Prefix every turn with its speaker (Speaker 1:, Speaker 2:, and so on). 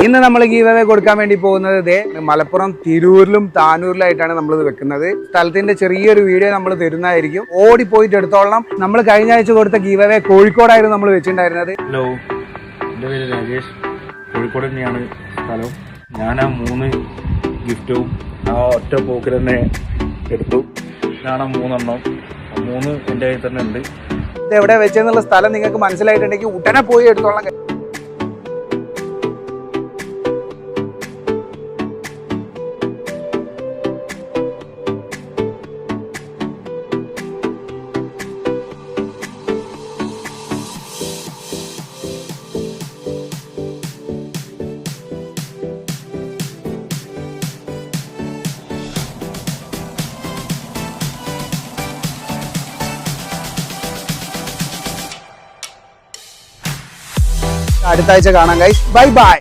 Speaker 1: ഇന്ന് നമ്മൾ give away കൊടുക്കാൻ വേണ്ടി പോകുന്നത് ഇതേ മലപ്പുറം തിരൂരിലും താനൂരിലായിട്ടാണ് നമ്മളിത് വെക്കുന്നത്. സ്ഥലത്തിന്റെ ചെറിയൊരു വീഡിയോ നമ്മൾ തരുന്നതായിരിക്കും. ഓടിപ്പോയിട്ട് എടുത്തോളണം. നമ്മൾ കഴിഞ്ഞ ആഴ്ച കൊടുത്ത ഗീവ് അവേ കോഴിക്കോടായിരുന്നു നമ്മൾ വെച്ചിട്ടുണ്ടായിരുന്നത്.
Speaker 2: ഹലോ, എൻ്റെ പേര് രാജേഷ്. കോഴിക്കോട് തന്നെയാണ് സ്ഥലം. ഞാൻ ആ 3 ഗിഫ്റ്റും ആ ഒറ്റ പോക്കിൽ തന്നെ എടുത്തു. ഇതാണ് 3 3 എൻ്റെ കയ്യിൽ തന്നെ ഉണ്ട്.
Speaker 1: ഇത് എവിടെ വെച്ചെന്നുള്ള സ്ഥലം നിങ്ങൾക്ക് മനസ്സിലായിട്ടുണ്ടെങ്കിൽ ഉടനെ പോയി എടുത്തോളാം. അടുത്ത ആഴ്ച കാണാം ഗൈസ്. Bye bye.